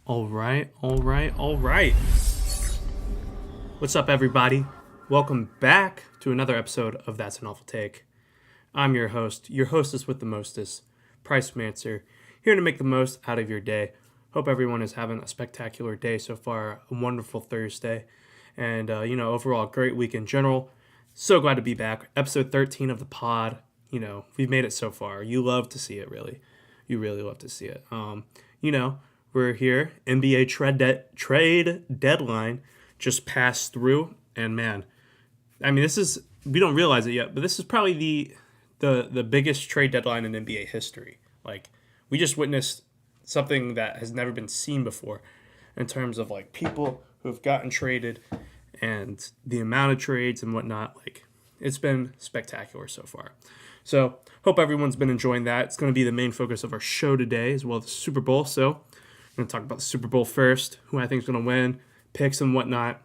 All right, all right, all right. What's up, everybody? Welcome back to another episode of That's an Awful Take. I'm your hostess with the mostest, Price Mancer, here to make the most out of your day. Hope everyone is having a spectacular day so far, a wonderful Thursday, and overall, a great week in general. So glad to be back. Episode 13 of the pod. We've made it so far. You love to see it, really. You really love to see it. We're here. NBA trade deadline just passed through, and man, I mean, we don't realize it yet, but this is probably the biggest trade deadline in NBA history. Like, we just witnessed something that has never been seen before in terms of like people who have gotten traded and the amount of trades and whatnot. Like, it's been spectacular so far. So, hope everyone's been enjoying that. It's going to be the main focus of our show today, as well as the Super Bowl. So, I'm going to talk about the Super Bowl first, who I think is going to win, picks and whatnot.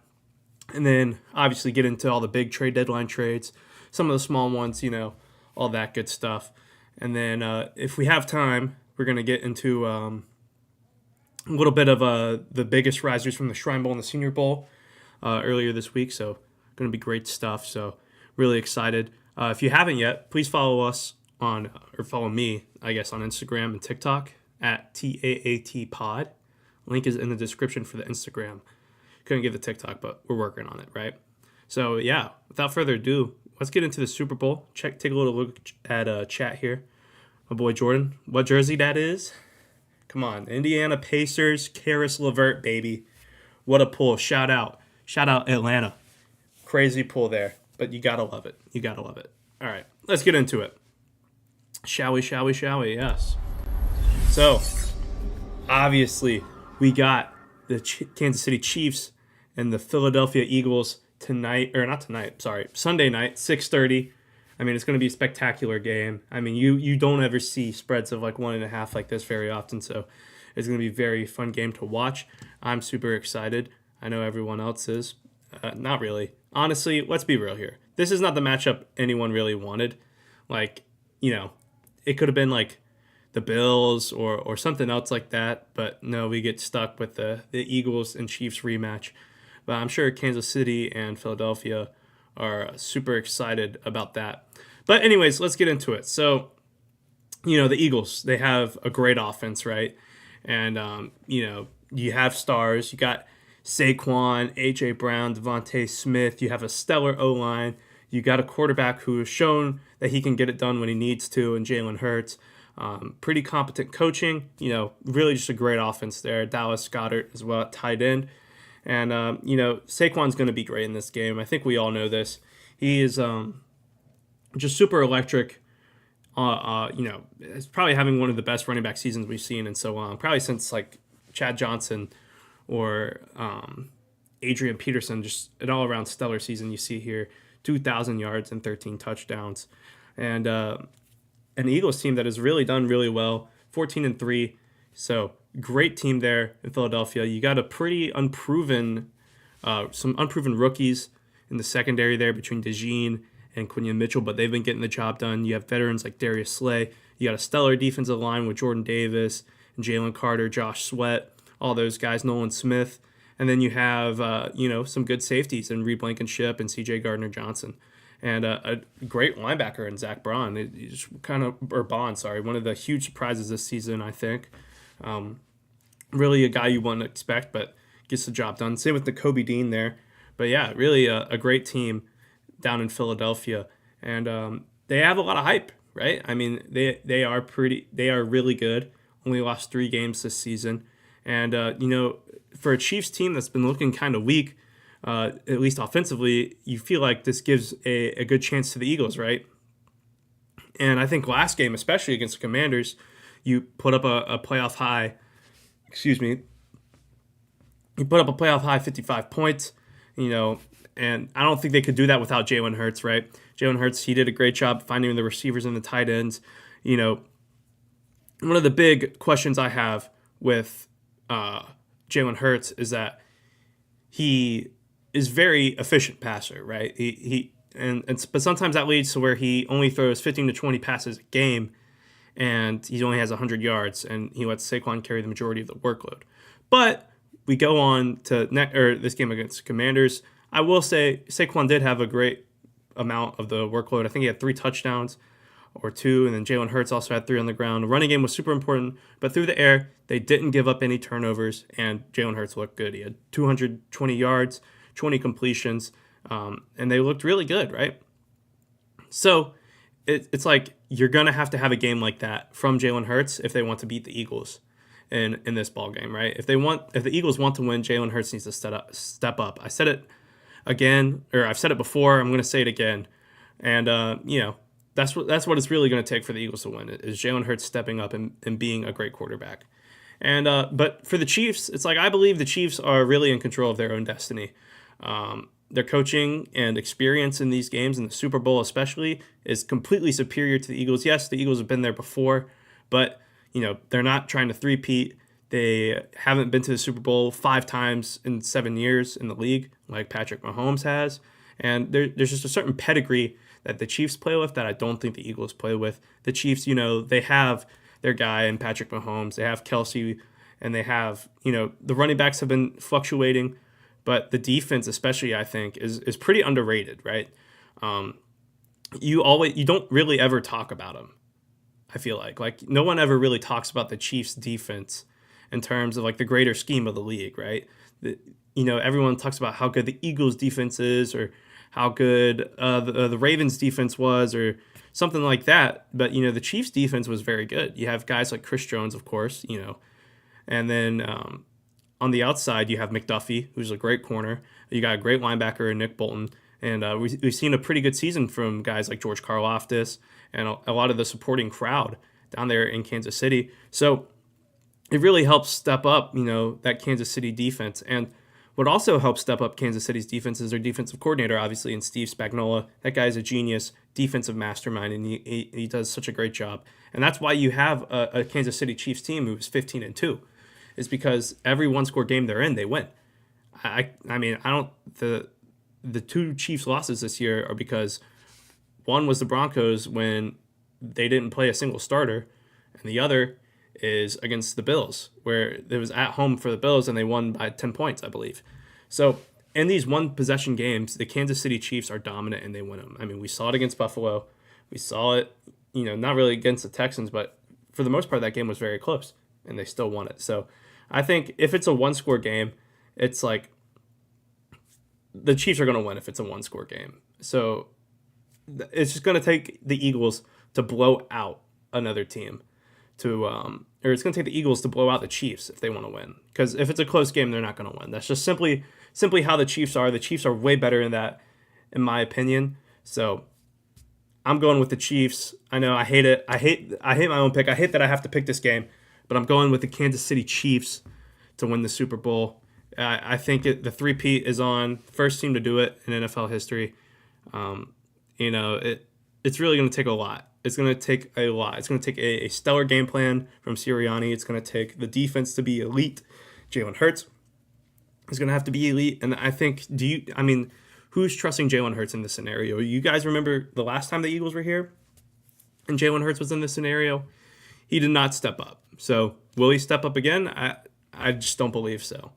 And then, obviously, get into all the big trade deadline trades, some of the small ones, all that good stuff. And then, if we have time, we're going to get into a little bit of the biggest risers from the Shrine Bowl and the Senior Bowl earlier this week. So, going to be great stuff. So, really excited. If you haven't yet, please follow me, I guess, on Instagram and TikTok at TAAT Pod. Link is in the description for the Instagram. Couldn't get the TikTok, but we're working on it, right? So, yeah, without further ado, let's get into the Super Bowl. Take a little look at chat here. My boy Jordan, what jersey that is? Come on, Indiana Pacers, Karis LeVert, baby. What a pull. Shout out Atlanta. Crazy pull there, but you gotta love it. You gotta love it. All right, let's get into it. Shall we? Yes. So, obviously, we got the Kansas City Chiefs and the Philadelphia Eagles Sunday night, 6:30. I mean, it's going to be a spectacular game. I mean, you don't ever see spreads of like 1.5 like this very often, so it's going to be a very fun game to watch. I'm super excited. I know everyone else is. Not really. Honestly, let's be real here. This is not the matchup anyone really wanted. Like, it could have been like the Bills or something else like that, but no, we get stuck with the Eagles and Chiefs rematch. But I'm sure Kansas City and Philadelphia are super excited about that. But anyways, let's get into it. So, the Eagles, they have a great offense, right? And, you have stars. You got Saquon, A.J. Brown, Devontae Smith. You have a stellar O-line. You got a quarterback who has shown that he can get it done when he needs to, and Jalen Hurts. Pretty competent coaching, really just a great offense there. Dallas Goedert as well at tight end. And, Saquon's going to be great in this game. I think we all know this. He is just super electric. It's probably having one of the best running back seasons we've seen in so long. Probably since, like, Chad Johnson or Adrian Peterson, just an all-around stellar season you see here. 2,000 yards and 13 touchdowns. And an Eagles team that has really done really well, 14-3. So great team there in Philadelphia. You got a pretty some unproven rookies in the secondary there between DeJean and Quinion Mitchell, but they've been getting the job done. You have veterans like Darius Slay. You got a stellar defensive line with Jordan Davis and Jalen Carter, Josh Sweat, all those guys, Nolan Smith. And then you have, some good safeties in Reed Blankenship and C.J. Gardner-Johnson. And a great linebacker in Zach Bond. One of the huge surprises this season, I think. Really a guy you wouldn't expect, but gets the job done. Same with the Kobe Dean there. But yeah, really a great team down in Philadelphia. And they have a lot of hype, right? I mean, they are really good. Only lost 3 games this season. And, for a Chiefs team that's been looking kind of weak, at least offensively, you feel like this gives a good chance to the Eagles, right? And I think last game, especially against the Commanders, you put up a playoff high, you put up a playoff high 55 points, and I don't think they could do that without Jalen Hurts, right? Jalen Hurts, he did a great job finding the receivers and the tight ends. One of the big questions I have with Jalen Hurts is that he is very efficient passer, right? But sometimes that leads to where he only throws 15 to 20 passes a game, and he only has 100 yards, and he lets Saquon carry the majority of the workload. But we go on to this game against Commanders. I will say Saquon did have a great amount of the workload. I think he had 3 touchdowns or 2, and then Jalen Hurts also had 3 on the ground. The running game was super important, but through the air, they didn't give up any turnovers, and Jalen Hurts looked good. He had 220 yards, 20 completions, and they looked really good, right? So it's like you're going to have a game like that from Jalen Hurts if they want to beat the Eagles in this ball game, right? If the Eagles want to win, Jalen Hurts needs to step up. I said it again, or I've said it before. I'm going to say it again, and that's what it's really going to take for the Eagles to win. Is Jalen Hurts stepping up and being a great quarterback. And but for the Chiefs, it's like I believe the Chiefs are really in control of their own destiny. Their coaching and experience in these games, in the Super Bowl especially, is completely superior to the Eagles. Yes, the Eagles have been there before, but they're not trying to three-peat. They haven't been to the Super Bowl 5 times in 7 years in the league like Patrick Mahomes has. And there's just a certain pedigree that the Chiefs play with that I don't think the Eagles play with. The Chiefs, they have their guy in Patrick Mahomes. They have Kelsey, and they have, the running backs have been fluctuating, but the defense especially, I think, is pretty underrated, right? You don't really ever talk about them. I feel like no one ever really talks about the Chiefs defense in terms of like the greater scheme of the league, right? Everyone talks about how good the Eagles defense is, or how good the Ravens defense was, or something like that. But the Chiefs defense was very good. You have guys like Chris Jones, of course, and then on the outside you have McDuffie, who's a great corner. You got a great linebacker in Nick Bolton, and we've seen a pretty good season from guys like George Karlaftis and a lot of the supporting crowd down there in Kansas City. So it really helps step up, that Kansas City defense. And what also helps step up Kansas City's defense is their defensive coordinator, obviously, in Steve Spagnuolo. That guy is a genius defensive mastermind, and he does such a great job. And that's why you have a Kansas City Chiefs team who's 15-2, is because every one-score game they're in, they win. I mean, I don't. The 2 Chiefs losses this year are because one was the Broncos when they didn't play a single starter, and the other is against the Bills, where it was at home for the Bills and they won by 10 points, I believe. So in these one-possession games, the Kansas City Chiefs are dominant and they win them. I mean, we saw it against Buffalo. We saw it, not really against the Texans, but for the most part, that game was very close and they still won it. So I think if it's a one-score game, it's like the Chiefs are going to win if it's a one-score game. So it's just going to take the Eagles to blow out another team or it's going to take the Eagles to blow out the Chiefs if they want to win. Because if it's a close game, they're not going to win. That's just simply how the Chiefs are. The Chiefs are way better in that, in my opinion. So I'm going with the Chiefs. I know I hate it. I hate my own pick. I hate that I have to pick this game, but I'm going with the Kansas City Chiefs to win the Super Bowl. I think the three-peat is on. First team to do it in NFL history. It's really going to take a lot. It's going to take a lot. It's going to take a stellar game plan from Sirianni. It's going to take the defense to be elite. Jalen Hurts is going to have to be elite. And I think, who's trusting Jalen Hurts in this scenario? You guys remember the last time the Eagles were here and Jalen Hurts was in this scenario? He did not step up. So will he step up again? I just don't believe so.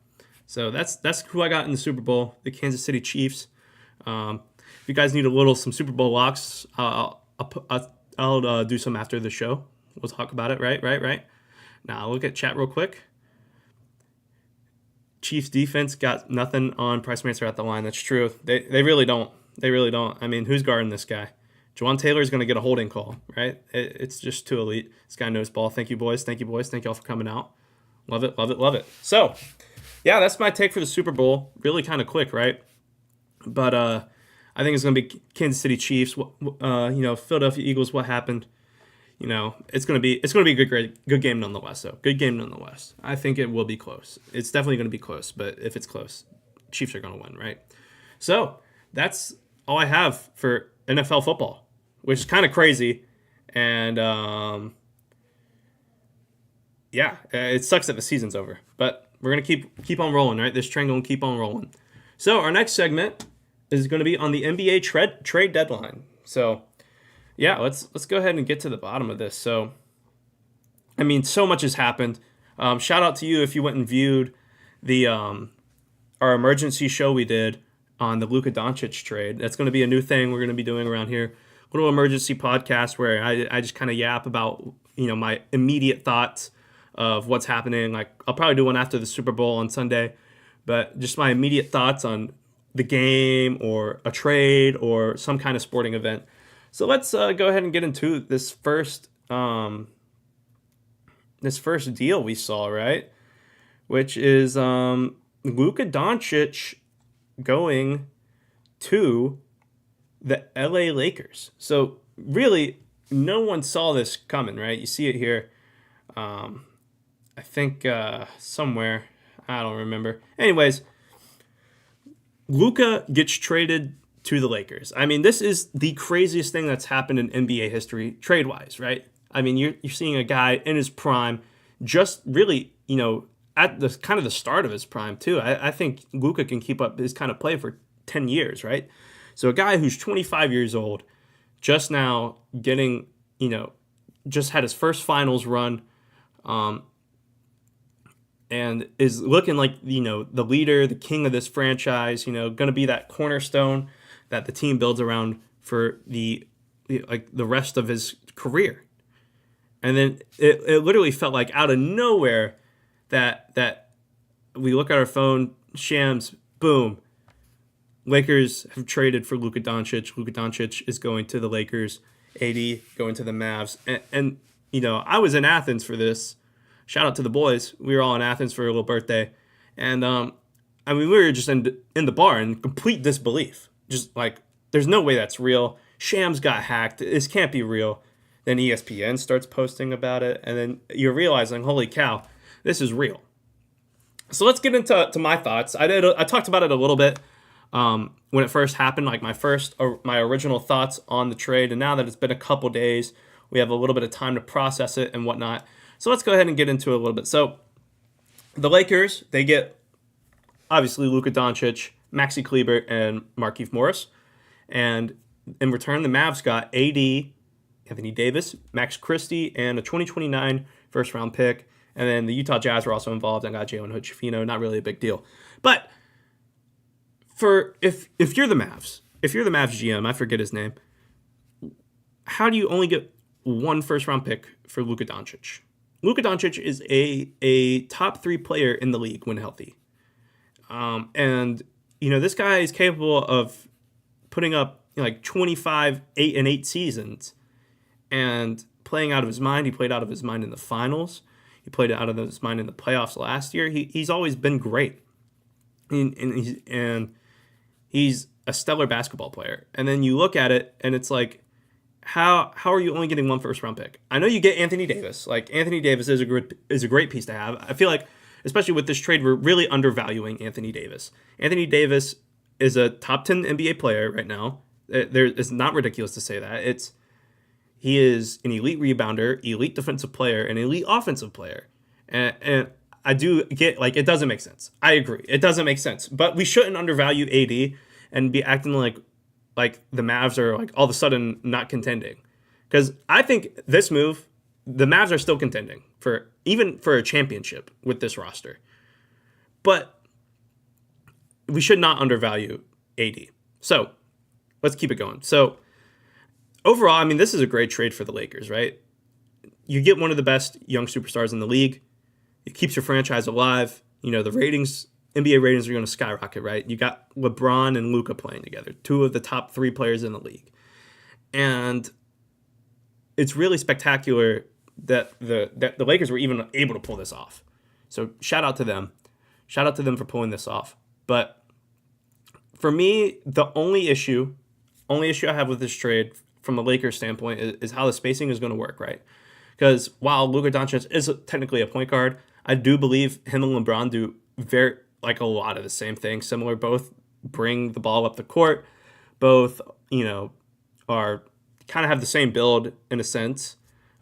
So that's who I got in the Super Bowl, the Kansas City Chiefs. If you guys need some Super Bowl locks, I'll do some after the show. We'll talk about it, right? Now, look at chat real quick. Chiefs defense got nothing on Price Manser at the line. That's true. They really don't. They really don't. I mean, who's guarding this guy? Juwan Taylor is going to get a holding call, right? It's just too elite. This guy knows ball. Thank you, boys. Thank y'all for coming out. Love it. So, yeah, that's my take for the Super Bowl. Really kind of quick, right? But I think it's going to be Kansas City Chiefs. Philadelphia Eagles. What happened? It's going to be a good game nonetheless. So good game nonetheless. I think it will be close. It's definitely going to be close. But if it's close, Chiefs are going to win, right? So that's all I have for NFL football, which is kind of crazy. And it sucks that the season's over. But we're going to keep on rolling, right? This train going to keep on rolling. So our next segment is going to be on the NBA trade deadline. So, yeah, let's go ahead and get to the bottom of this. So, so much has happened. Shout out to you if you went and viewed the our emergency show we did on the Luka Doncic trade. That's going to be a new thing we're going to be doing around here. A little emergency podcast where I just kind of yap about, my immediate thoughts of what's happening. Like, I'll probably do one after the Super Bowl on Sunday, but just my immediate thoughts on the game or a trade or some kind of sporting event. So let's go ahead and get into this first deal we saw, right? Which is Luka Doncic going to the LA Lakers. So really, no one saw this coming, right? You see it here. I think somewhere. I don't remember. Anyways, Luka gets traded to the Lakers. I mean, this is the craziest thing that's happened in NBA history, trade-wise, right? I mean, you're seeing a guy in his prime, just really, at the kind of the start of his prime too. I think Luka can keep up his kind of play for 10 years, right? So a guy who's 25 years old, just now getting, just had his first finals run, and is looking like, the leader, the king of this franchise, going to be that cornerstone that the team builds around for the rest of his career. And then it literally felt like out of nowhere that we look at our phone, Shams, boom, Lakers have traded for Luka Doncic. Luka Doncic is going to the Lakers. AD going to the Mavs. And I was in Athens for this. Shout out to the boys. We were all in Athens for a little birthday. And, we were just in the bar in complete disbelief. Just like, there's no way that's real. Shams got hacked. This can't be real. Then ESPN starts posting about it. And then you're realizing, holy cow, this is real. So let's get into my thoughts. I talked about it a little bit when it first happened, like my original thoughts on the trade. And now that it's been a couple days, we have a little bit of time to process it and whatnot. So let's go ahead and get into it a little bit. So the Lakers, they get obviously Luka Doncic, Maxi Kleber, and Markieff Morris. And in return, the Mavs got AD, Anthony Davis, Max Christie, and a 2029 first-round pick. And then the Utah Jazz were also involved and got Jalen Hood-Schifino. Not really a big deal. But if you're the Mavs GM, I forget his name, how do you only get one first-round pick for Luka Doncic? Luka Doncic is a top 3 player in the league when healthy. And, this guy is capable of putting up 25, 8-8 seasons and playing out of his mind. He played out of his mind in the finals. He played out of his mind in the playoffs last year. He's always been great. And he's a stellar basketball player. And then you look at it and it's like, how are you only getting one first round pick? I know you get Anthony Davis. Like, Anthony Davis is a great piece to have. I feel like, especially with this trade, we're really undervaluing Anthony Davis. Anthony Davis is a top 10 NBA player right now. It's not ridiculous to say that. He is an elite rebounder, elite defensive player, and elite offensive player. And I do get, it doesn't make sense. I agree. It doesn't make sense. But we shouldn't undervalue AD and be acting like the Mavs are all of a sudden not contending. Because I think this move, the Mavs are still contending even for a championship with this roster. But we should not undervalue AD. So let's keep it going. So overall, this is a great trade for the Lakers, right? You get one of the best young superstars in the league. It keeps your franchise alive. The ratings, NBA ratings are going to skyrocket, right? You got LeBron and Luka playing together, 2 of the top 3 players in the league. And it's really spectacular that the Lakers were even able to pull this off. So shout out to them. Shout out to them for pulling this off. But for me, the only issue I have with this trade from a Lakers standpoint is how the spacing is going to work, right? Because while Luka Doncic is technically a point guard, I do believe him and LeBron do very a lot of the same things, similar. Both bring the ball up the court. Both, are kind of have the same build in a sense.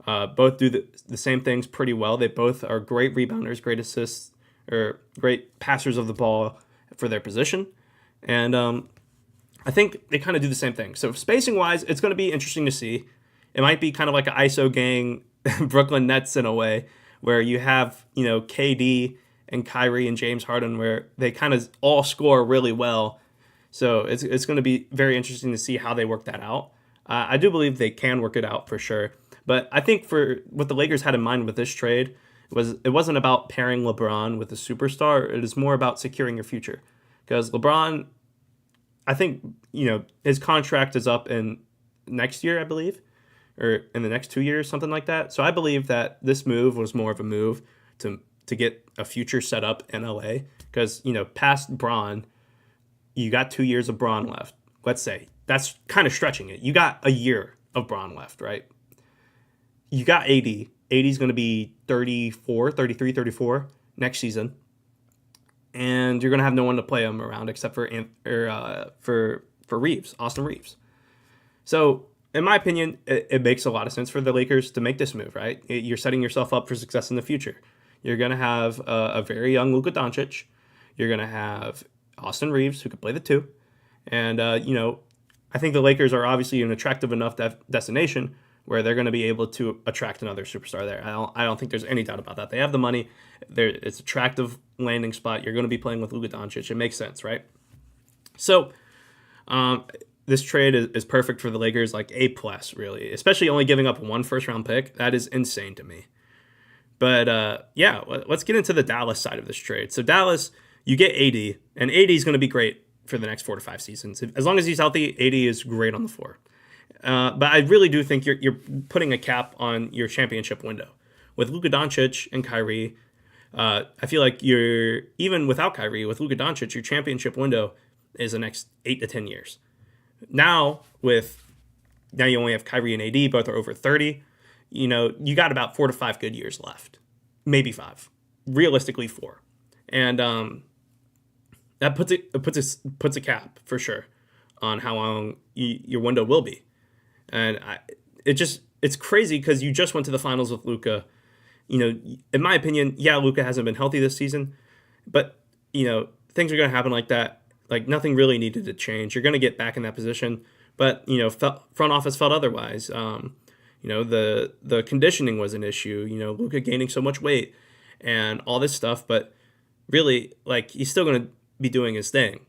Both do the same things pretty well. They both are great rebounders, great assists, or great passers of the ball for their position. And I think they kind of do the same thing. So spacing-wise, it's going to be interesting to see. It might be kind of like an ISO gang Brooklyn Nets in a way, where you have, KD and Kyrie and James Harden, where they kind of all score really well. So it's going to be very interesting to see how they work that out. I do believe they can work it out for sure. But I think for what the Lakers had in mind with this trade it wasn't about pairing LeBron with a superstar. It is more about securing your future. Because LeBron, I think, his contract is up in next year, I believe, or in the next 2 years, something like that. So I believe that this move was more of a move to get a future set up in LA. Because, past Bron, you got 2 years of Bron left. Let's say that's kind of stretching it. You got a year of Bron left, right? You got AD. AD's going to be 34, 33, 34 next season. And you're going to have no one to play him around except for Reeves, Austin Reeves. So, in my opinion, it makes a lot of sense for the Lakers to make this move, right? You're setting yourself up for success in the future. You're going to have a very young Luka Doncic. You're going to have Austin Reeves, who could play the two. And, I think the Lakers are obviously an attractive enough destination where they're going to be able to attract another superstar there. I don't think there's any doubt about that. They have the money. It's an attractive landing spot. You're going to be playing with Luka Doncic. It makes sense, right? So this trade is perfect for the Lakers, like A+, really, especially only giving up one first-round pick. That is insane to me. But, let's get into the Dallas side of this trade. So Dallas, you get AD, and AD is going to be great for the next 4 to 5 seasons. As long as he's healthy, AD is great on the floor. But I really do think you're putting a cap on your championship window. With Luka Doncic and Kyrie, I feel like even without Kyrie, with Luka Doncic, your championship window is the next 8 to 10 years. Now you only have Kyrie and AD, both are over 30. You got about 4 to 5 good years left. Maybe 5. Realistically 4. And that puts a cap for sure on how long your window will be. And it's crazy because you just went to the finals with Luka. In my opinion, Luka hasn't been healthy this season, but things are going to happen like that. Like nothing really needed to change. You're going to get back in that position, but front office felt otherwise. The conditioning was an issue. Luka gaining so much weight and all this stuff, but really, like he's still going to be doing his thing.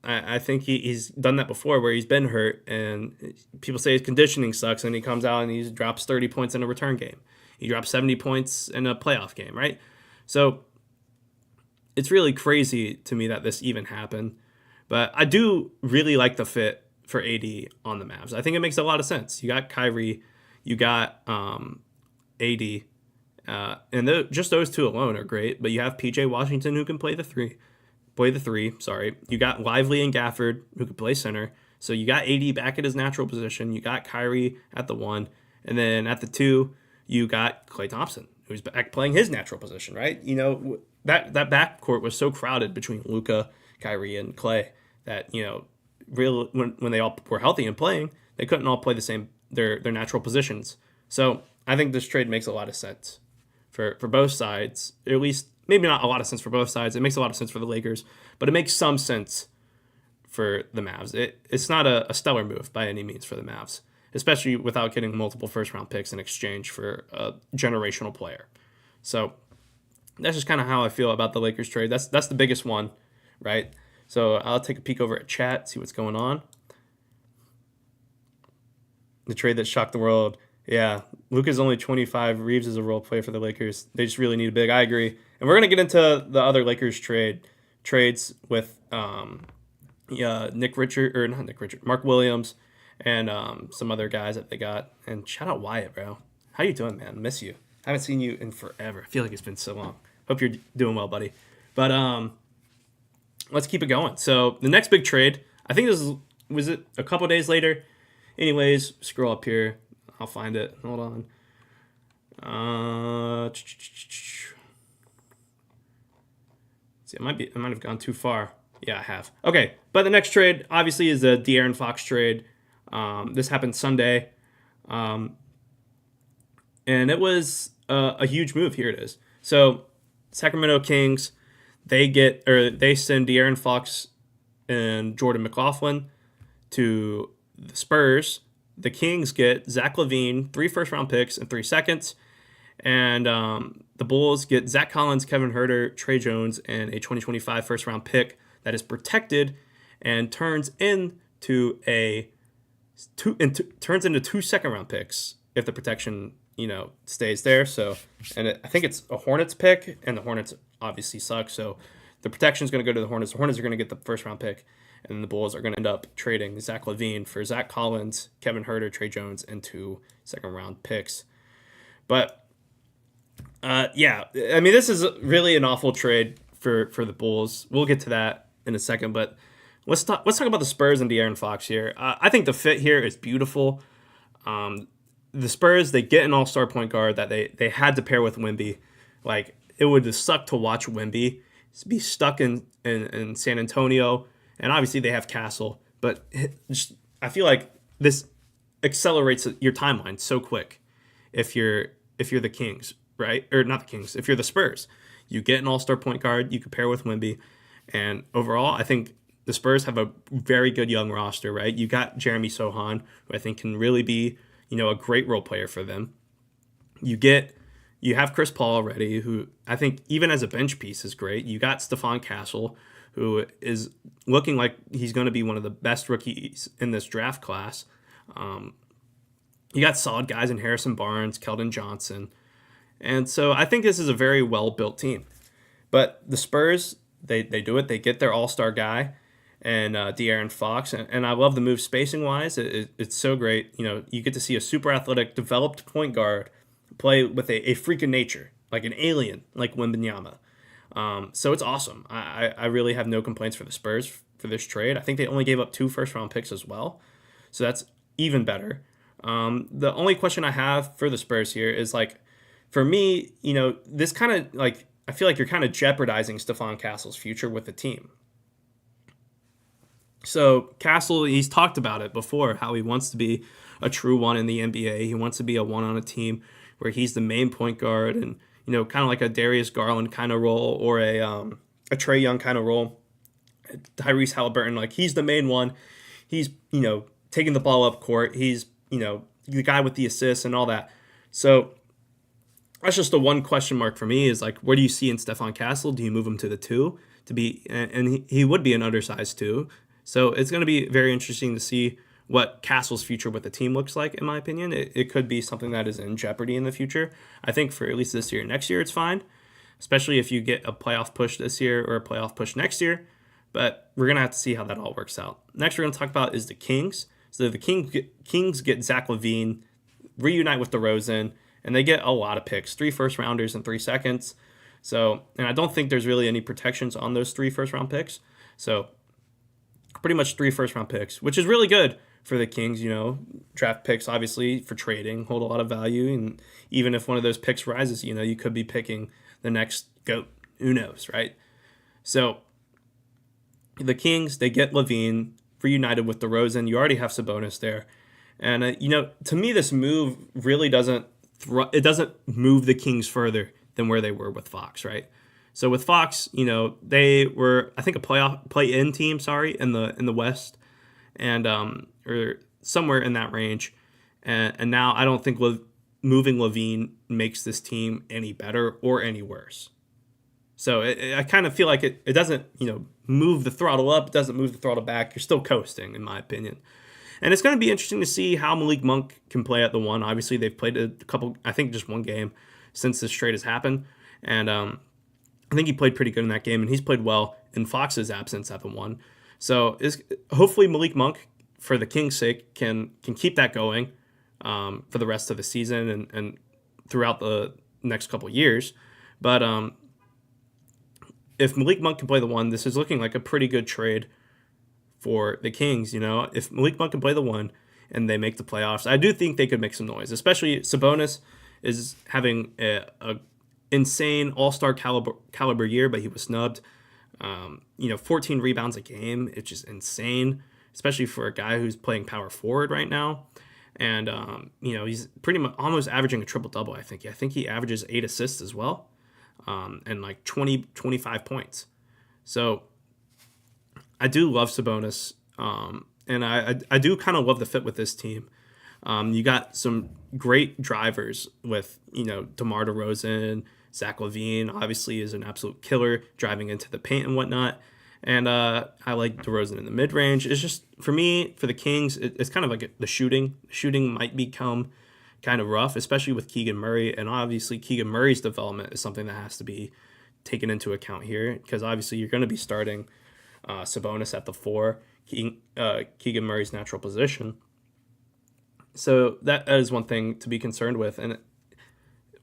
I think he's done that before where he's been hurt and people say his conditioning sucks and he comes out and he drops 30 points in a return game. He drops 70 points in a playoff game, right? So it's really crazy to me that this even happened. But I do really like the fit for AD on the Mavs. I think it makes a lot of sense. You got Kyrie, you got AD, and just those two alone are great. But you have PJ Washington who can play the three. You got Lively and Gafford who could play center. So you got AD back at his natural position. You got Kyrie at the 1. And then at the 2, you got Klay Thompson, who's back playing his natural position, right? That backcourt was so crowded between Luka, Kyrie, and Klay that, really when they all were healthy and playing, they couldn't all play the same their natural positions. So I think this trade makes a lot of sense for both sides, at least. Maybe not a lot of sense for both sides. It makes a lot of sense for the Lakers, but it makes some sense for the Mavs. It's not a stellar move by any means for the Mavs, especially without getting multiple first-round picks in exchange for a generational player. So that's just kind of how I feel about the Lakers trade. That's the biggest one, right? So I'll take a peek over at chat, see what's going on. The trade that shocked the world. Yeah, Luka's only 25. Reeves is a role player for the Lakers. They just really need a big. I agree. And we're going to get into the other Lakers trades with Mark Williams, and some other guys that they got. And shout out Wyatt, bro. How you doing, man? Miss you. Haven't seen you in forever. I feel like it's been so long. Hope you're doing well, buddy. But let's keep it going. So the next big trade, I think was it a couple days later. Anyways, scroll up here. I'll find it. Hold on. See, I might have gone too far. Yeah, I have. Okay, but the next trade obviously is the De'Aaron Fox trade. This happened Sunday, and it was a huge move. Here it is. So Sacramento Kings, they send De'Aaron Fox and Jordan McLaughlin to the Spurs. The Kings get Zach LaVine, 3 first-round picks and 3 seconds, And the Bulls get Zach Collins, Kevin Huerter, Trey Jones, and a 2025 first-round pick that is protected and turns into two second-round picks if the protection stays there. So, I think it's a Hornets pick, and the Hornets obviously suck. So the protection is going to go to the Hornets. The Hornets are going to get the first-round pick, and the Bulls are going to end up trading Zach LaVine for Zach Collins, Kevin Huerter, Trey Jones, and two second-round picks. But this is really an awful trade for the Bulls. We'll get to that in a second, but let's talk about the Spurs and De'Aaron Fox here. I think the fit here is beautiful. The Spurs, they get an all-star point guard that they had to pair with Wemby. Like, it would have sucked to watch Wemby be stuck in San Antonio, and obviously they have Castle, but I feel like this accelerates your timeline so quick if you're the Kings, right? Or not the Kings, if you're the Spurs. You get an all-star point guard, you can pair with Wemby, and overall, I think the Spurs have a very good young roster, right? You got Jeremy Sohan, who I think can really be, a great role player for them. You have Chris Paul already, who I think even as a bench piece is great. You got Stephon Castle, who is looking like he's going to be one of the best rookies in this draft class. You got solid guys in Harrison Barnes, Keldon Johnson. And so I think this is a very well-built team. But the Spurs, they do it. They get their all-star guy and De'Aaron Fox. And I love the move spacing-wise. It's so great. You get to see a super athletic, developed point guard play with a freak of nature, like an alien, like Wembanyama. So it's awesome. I really have no complaints for the Spurs for this trade. I think they only gave up 2 first-round picks as well. So that's even better. The only question I have for the Spurs here is, like, for me, this kind of, like, I feel like you're kind of jeopardizing Stephon Castle's future with the team. So Castle, he's talked about it before, how he wants to be a true one in the NBA. He wants to be a one on a team where he's the main point guard and, kind of like a Darius Garland kind of role or a Trae Young kind of role. Tyrese Halliburton, like, he's the main one. He's, taking the ball up court. He's, the guy with the assists and all that. So that's just the one question mark for me is, like, where do you see in Stephon Castle? Do you move him to the 2 to be, and he would be an undersized 2. So it's going to be very interesting to see what Castle's future with the team looks like, in my opinion. It could be something that is in jeopardy in the future. I think for at least this year. Next year, it's fine, especially if you get a playoff push this year or a playoff push next year. But we're going to have to see how that all works out. Next, we're going to talk about is the Kings. So the Kings get Zach LaVine, reunite with DeRozan, and they get a lot of picks, 3 first-rounders and 3 seconds. So, and I don't think there's really any protections on those 3 first-round picks. So pretty much 3 first-round picks, which is really good for the Kings. Draft picks, obviously, for trading, hold a lot of value. And even if one of those picks rises, you could be picking the next GOAT. Who knows, right? So the Kings, they get LaVine, reunited with DeRozan. You already have Sabonis there. And, to me, this move really doesn't move the Kings further than where they were with Fox, right? So with Fox, they were, I think, a play-in team, in the West, and or somewhere in that range. And now I don't think moving LaVine makes this team any better or any worse. So I kind of feel like it doesn't, move the throttle up, it doesn't move the throttle back. You're still coasting, in my opinion. And it's going to be interesting to see how Malik Monk can play at the 1. Obviously, they've played a couple, I think just one game since this trade has happened. And I think he played pretty good in that game, and he's played well in Fox's absence at the 1. So hopefully Malik Monk, for the Kings' sake, can keep that going for the rest of the season and throughout the next couple years. But if Malik Monk can play the 1, this is looking like a pretty good trade for the Kings. If Malik Monk can play the 1 and they make the playoffs, I do think they could make some noise. Especially Sabonis is having a insane all-star caliber year, but he was snubbed. 14 rebounds a game. It's just insane, especially for a guy who's playing power forward right now. And, he's pretty much almost averaging a triple-double, I think. I think he averages 8 assists as well, and like 25 points. So I do love Sabonis, and I do kind of love the fit with this team. You got some great drivers with, DeMar DeRozan, Zach LaVine obviously is an absolute killer driving into the paint and whatnot. And I like DeRozan in the mid range. It's just, for me, for the Kings, it's kind of like the shooting. Shooting might become kind of rough, especially with Keegan Murray. And obviously, Keegan Murray's development is something that has to be taken into account here, because obviously you're going to be starting Sabonis at the 4, Keegan Murray's natural position. So that is one thing to be concerned with. And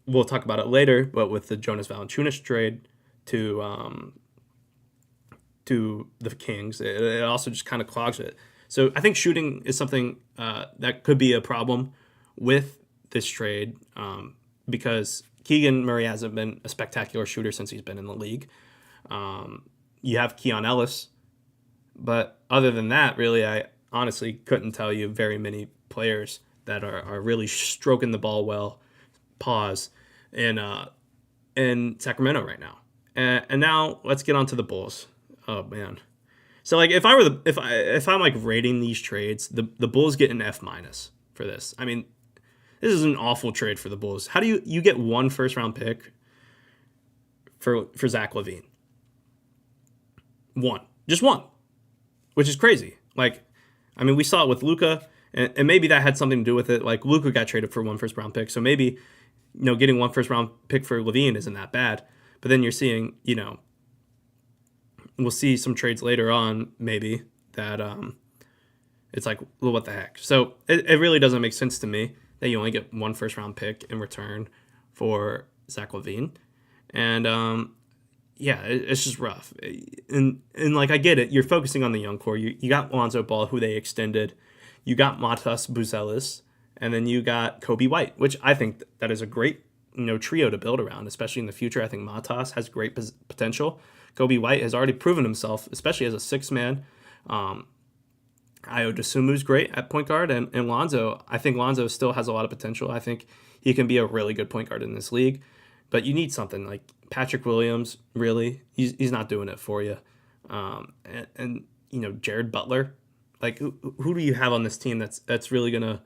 we'll talk about it later, but with the Jonas Valanciunas trade to the Kings, it also just kind of clogs it. So I think shooting is something that could be a problem with this trade, because Keegan Murray hasn't been a spectacular shooter since he's been in the league. You have Keon Ellis, but other than that, really, I honestly couldn't tell you very many players that are really stroking the ball well, in Sacramento right now. And now let's get on to the Bulls. Oh man. So like if I'm like rating these trades, the Bulls get an F- for this. I mean, this is an awful trade for the Bulls. How do you get one first round pick for Zach LaVine? Just one, which is crazy. Like, I mean, we saw it with Luka, and maybe that had something to do with it. Like, Luka got traded for one first round pick, so maybe getting one first round pick for LaVine isn't that bad. But then you're seeing, we'll see some trades later on maybe that it's like, well, what the heck? So it really doesn't make sense to me that you only get one first round pick in return for Zach LaVine. And it's just rough. And like, I get it. You're focusing on the young core. You got Lonzo Ball, who they extended. You got Matas Buzelis, and then you got Kobe White, which I think that is a great trio to build around, especially in the future. I think Matas has great potential. Kobe White has already proven himself, especially as a six-man. Ayo Dosunmu's great at point guard, and Lonzo, I think Lonzo still has a lot of potential. I think he can be a really good point guard in this league, but you need something like Patrick Williams. Really, he's not doing it for you. And Jared Butler, like who do you have on this team that's really gonna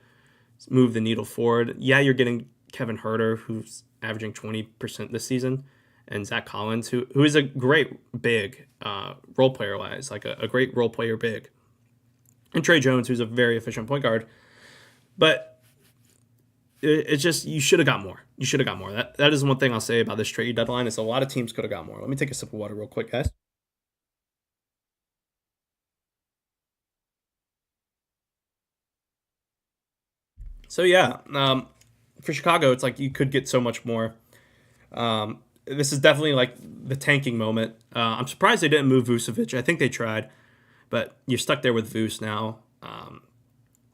move the needle forward? Yeah, you're getting Kevin Huerter, who's averaging 20% this season, and Zach Collins, who is a great big role player wise, like a great role player big. And Trey Jones, who's a very efficient point guard. But it's just, you should have got more. You should have got more. That is one thing I'll say about this trade deadline, is a lot of teams could have got more. Let me take a sip of water real quick, guys. So yeah, for Chicago, it's like you could get so much more. This is definitely like the tanking moment. I'm surprised they didn't move Vucevic. I think they tried, but you're stuck there with Vuce now,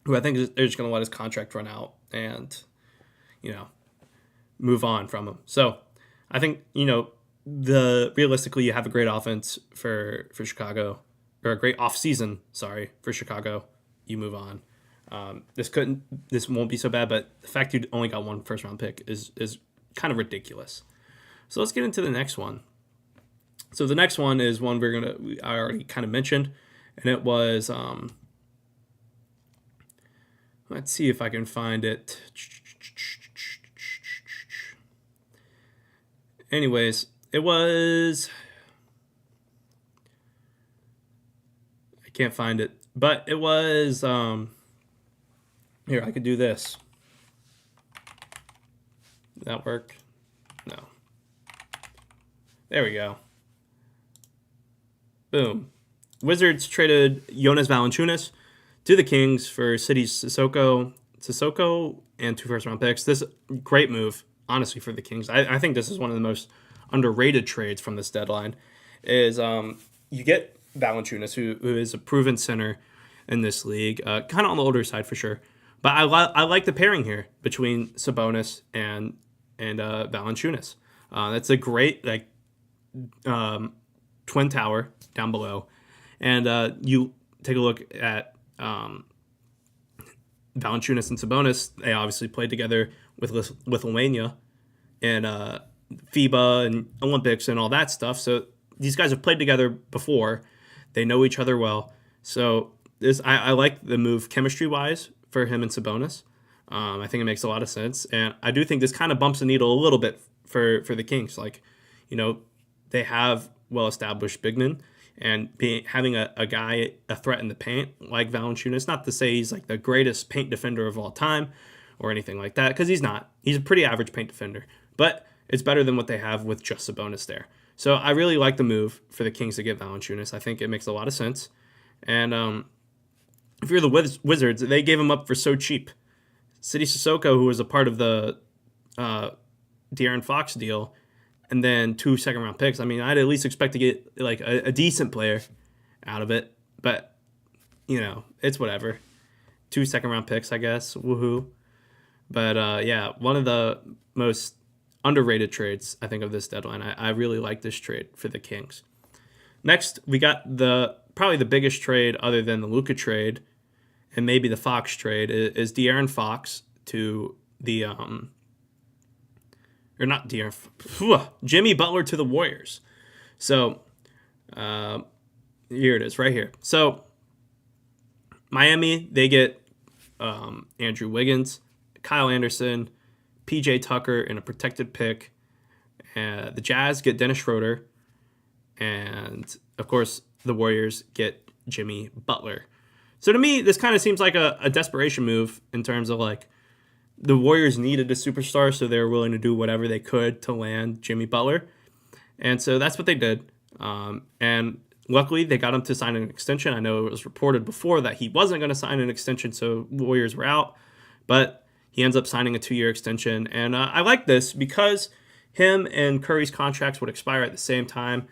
who I think they're just going to let his contract run out and, move on from him. So I think, realistically, you have a great offense for Chicago, or a great offseason, for Chicago. You move on. This won't be so bad, but the fact you only got one first round pick is kind of ridiculous. So let's get into the next one. So the next one is one I already kind of mentioned, and it was, let's see if I can find it. Anyways, it was, I can't find it, but it was, here, I could do this. Did that work? No. There we go. Boom. Wizards traded Jonas Valanciunas to the Kings for Sidy Cissoko and 2 first-round picks. This great move, honestly, for the Kings. I think this is one of the most underrated trades from this deadline. Is you get Valanciunas, who is a proven center in this league, kind of on the older side for sure. But I like the pairing here between Sabonis and Valanciunas. That's a great twin tower down below. And you take a look at Valanciunas and Sabonis. They obviously played together with Lithuania and FIBA and Olympics and all that stuff. So these guys have played together before. They know each other well. So I like the move chemistry-wise for him and Sabonis. I think it makes a lot of sense, and I do think this kind of bumps the needle a little bit for the Kings. Like, they have well-established big men, and having a guy, a threat in the paint like Valanciunas, not to say he's like the greatest paint defender of all time or anything like that, because he's not. He's a pretty average paint defender, but it's better than what they have with just Sabonis there. So I really like the move for the Kings to get Valanciunas. I think it makes a lot of sense. And if you're the Wizards, they gave him up for so cheap. City Sissoko, who was a part of the De'Aaron Fox deal, and then 2 second-round picks. I mean, I'd at least expect to get like a decent player out of it. But, it's whatever. 2 second-round picks, I guess. Woohoo. But, one of the most underrated trades, I think, of this deadline. I really like this trade for the Kings. Next, we got probably the biggest trade other than the Luka trade and maybe the Fox trade is De'Aaron Fox to the Jimmy Butler to the Warriors. So here it is right here. So Miami, they get Andrew Wiggins, Kyle Anderson, PJ Tucker in a protected pick. The Jazz get Dennis Schroeder. And, of course, the Warriors get Jimmy Butler. So to me, this kind of seems like a desperation move in terms of like the Warriors needed a superstar, so they were willing to do whatever they could to land Jimmy Butler. And so that's what they did. And luckily, they got him to sign an extension. I know it was reported before that he wasn't going to sign an extension, so Warriors were out. But he ends up signing a 2-year extension. And I like this because him and Curry's contracts would expire at the same time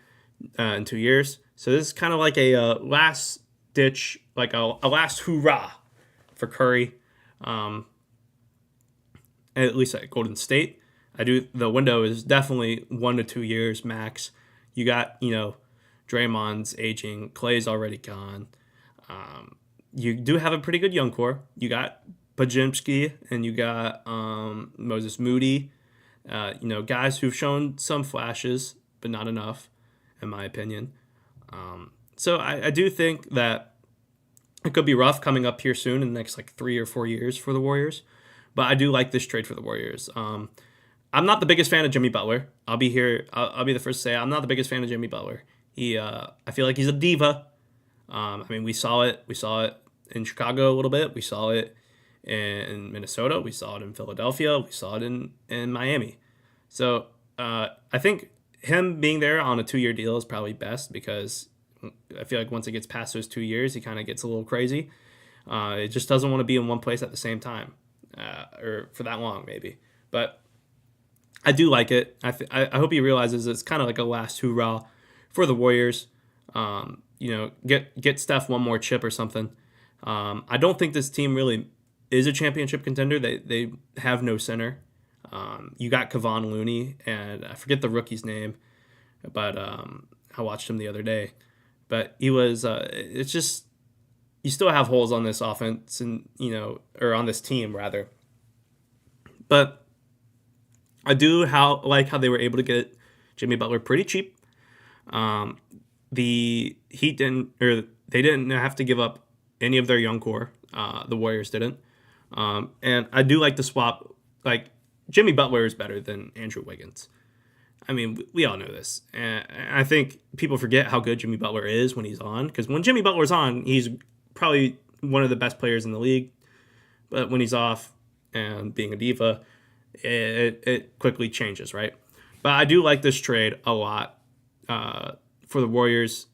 in 2 years. So this is kind of like a last ditch, like a last hoorah for Curry. At least at Golden State. The window is definitely 1 to 2 years max. You got, Draymond's aging, Clay's already gone. You do have a pretty good young core. You got Podziemski and you got Moses Moody. Guys who've shown some flashes, but not enough, in my opinion. So I do think that it could be rough coming up here soon in the next 3 or 4 years for the Warriors. But I do like this trade for the Warriors. I'm not the biggest fan of Jimmy Butler. I'll be the first to say I'm not the biggest fan of Jimmy Butler. I feel like he's a diva. We saw it. We saw it in Chicago a little bit. We saw it in Minnesota. We saw it in Philadelphia. We saw it in Miami. So I think him being there on a 2-year deal is probably best because I feel like once it gets past those 2 years, he kind of gets a little crazy. It just doesn't want to be in one place at the same time. Or for that long, maybe. But I do like it. I hope he realizes it's kind of like a last hoorah for the Warriors. Get Steph one more chip or something. I don't think this team really is a championship contender. They have no center. You got Kevon Looney, and I forget the rookie's name, but I watched him the other day. But he was. It's just. You still have holes on this offense or on this team rather. But I do like how they were able to get Jimmy Butler pretty cheap. The Heat they didn't have to give up any of their young core. The Warriors didn't. And I do like the swap. Like Jimmy Butler is better than Andrew Wiggins. I mean, we all know this. And I think people forget how good Jimmy Butler is when he's on. Because when Jimmy Butler's on, he's probably one of the best players in the league, but when he's off and being a diva, it quickly changes, right? But I do like this trade a lot for the Warriors.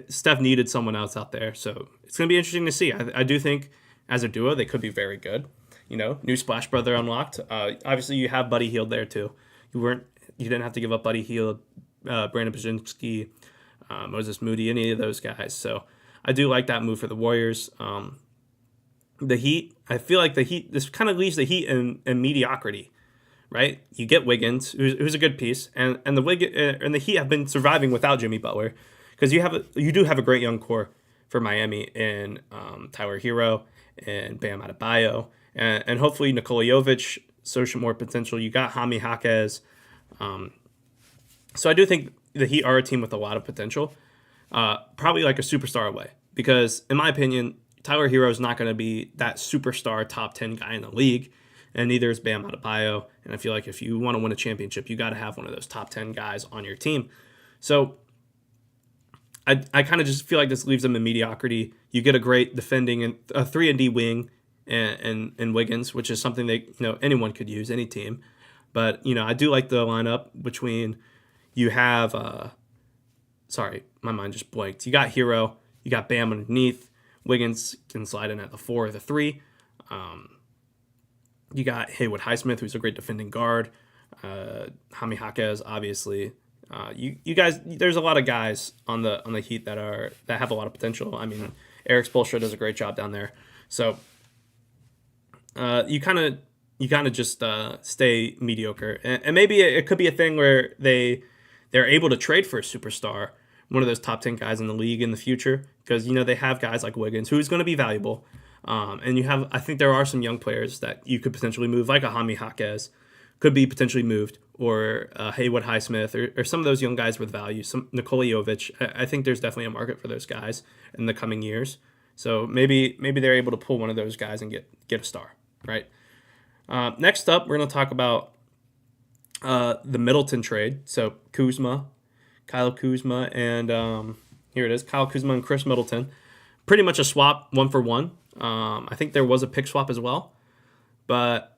Steph needed someone else out there, so it's going to be interesting to see. I do think as a duo, they could be very good. New Splash Brother unlocked. Obviously, you have Buddy Hield there too. You didn't have to give up Buddy Hield, Brandon Podziemski, Moses Moody, any of those guys. So I do like that move for the Warriors. The Heat, I feel like the Heat, this kind of leaves the Heat in mediocrity, right? You get Wiggins, who's a good piece, and the Heat have been surviving without Jimmy Butler because you do have a great young core for Miami in Tyler Hero and Bam Adebayo, and hopefully Nikola Jovic shows more potential. You got Jaime Jaquez. So I do think the Heat are a team with a lot of potential. Probably like a superstar away. Because, in my opinion, Tyler Hero is not going to be that superstar top 10 guy in the league, and neither is Bam Adebayo. And I feel like if you want to win a championship, you got to have one of those top 10 guys on your team. So I kind of just feel like this leaves them in mediocrity. You get a great defending and a 3-and-D wing and Wiggins, which is something that anyone could use, any team. But I do like the lineup between you have sorry, my mind just blanked. You got Hero, you got Bam underneath. Wiggins can slide in at the 4 or the 3. You got Haywood Highsmith, who's a great defending guard. Jaime Jaquez, obviously. You guys, there's a lot of guys on the Heat that have a lot of potential. I mean, Eric Spoelstra does a great job down there. So you kind of just stay mediocre, and maybe it could be a thing where they're able to trade for a superstar, one of those top 10 guys in the league in the future, because they have guys like Wiggins who's going to be valuable, and I think there are some young players that you could potentially move, like a Jaime Jaquez could be potentially moved, or Haywood Highsmith, or some of those young guys with value, some Nikola Jovic. I think there's definitely a market for those guys in the coming years. So maybe they're able to pull one of those guys and get a star, right? Next up, we're going to talk about the Middleton trade. So Kyle Kuzma, and here it is, Kyle Kuzma and Chris Middleton. Pretty much a swap, 1-for-1. I think there was a pick swap as well, but